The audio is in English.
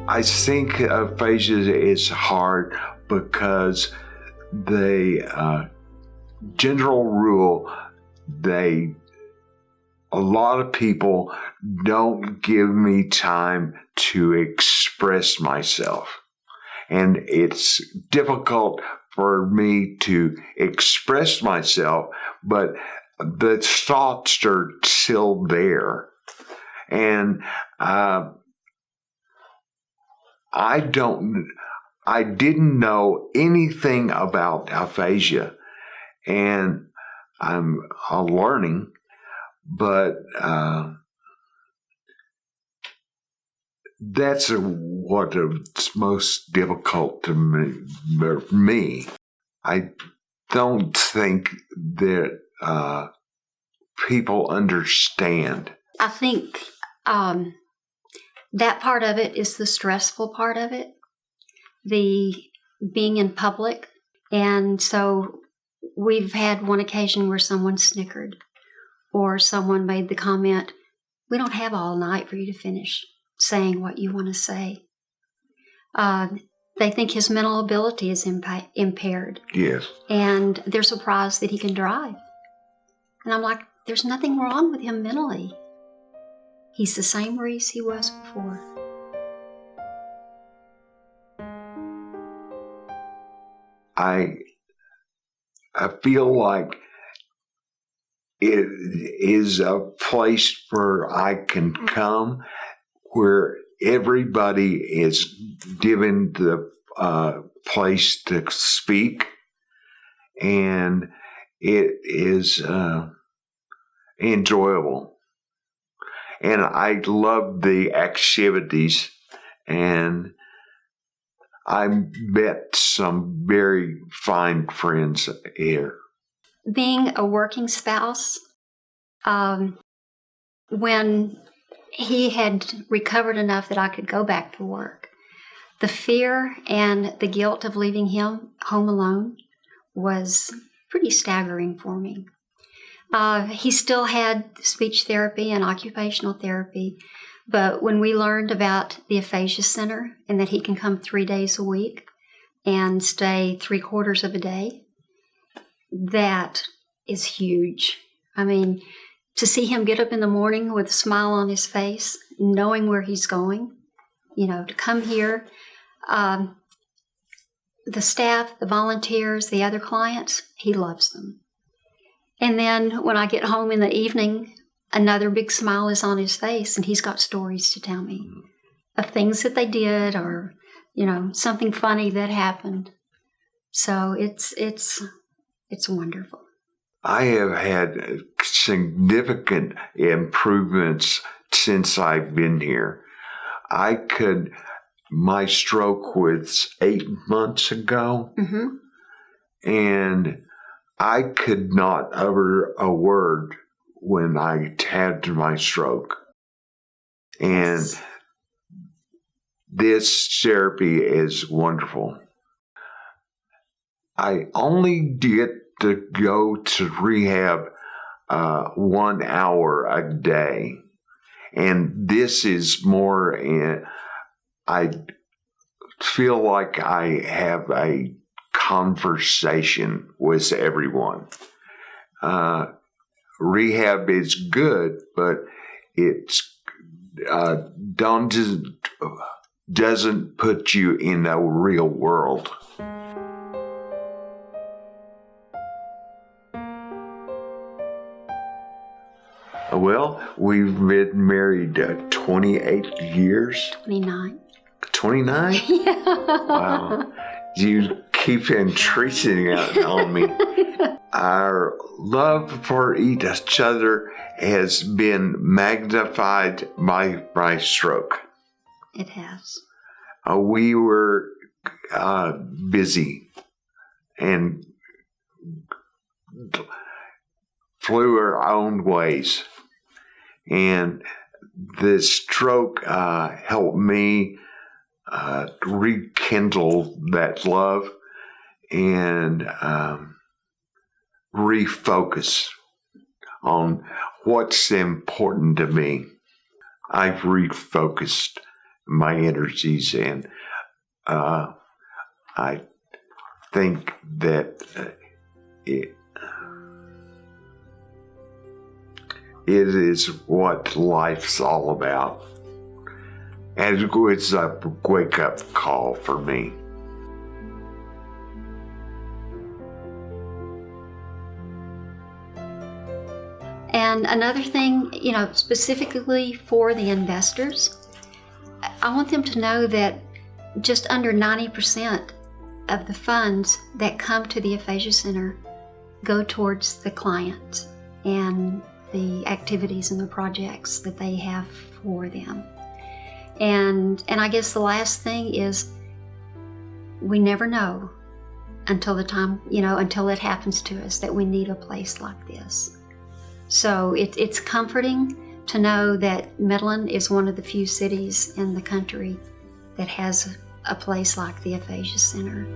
I think aphasia is hard because the general rule, a lot of people don't give me time to express myself. And it's difficult for me to express myself, but the thoughts are still there. And I didn't know anything about aphasia, and I'm learning, but that's what's most difficult to me. I don't think that people understand. I think that part of it is the stressful part of it, the being in public. And so we've had one occasion where someone snickered or someone made the comment, "We don't have all night for you to finish saying what you want to say." They think his mental ability is impaired. Yes. And they're surprised that he can drive. And I'm like, there's nothing wrong with him mentally. He's the same Reis he was before. I feel like it is a place where I can come, where everybody is given the place to speak, and it is enjoyable. And I love the activities, and I met some very fine friends here. Being a working spouse, when he had recovered enough that I could go back to work, the fear and the guilt of leaving him home alone was pretty staggering for me. He still had speech therapy and occupational therapy, but when we learned about the Aphasia Center and that he can come 3 days a week and stay 3/4 of a day, that is huge. I mean, to see him get up in the morning with a smile on his face, knowing where he's going, to come here, the staff, the volunteers, the other clients, he loves them. And then when I get home in the evening, another big smile is on his face, and he's got stories to tell me of things that they did or, something funny that happened. So it's wonderful. I have had significant improvements since I've been here. My stroke was 8 months ago, and I could not utter a word when I had my stroke. And this therapy is wonderful. I only get to go to rehab 1 hour a day. And this is more, I feel like I have a conversation with everyone. Rehab is good, but it's doesn't put you in the real world. Well, we've been married 28 years. 29. 29? Yeah. Wow. You keep increasing on me. Our love for each other has been magnified by my stroke. It has. We were busy and flew our own ways. And the stroke helped me rekindle that love and refocus on what's important to me. I've refocused, my energies in. I think that it is what life's all about. And it's a wake-up call for me. And another thing, specifically for the investors, I want them to know that just under 90% of the funds that come to the Aphasia Center go towards the clients and the activities and the projects that they have for them. And I guess the last thing is, we never know until the time, until it happens to us that we need a place like this. So it's comforting to know that Midland is one of the few cities in the country that has a place like the Aphasia Center.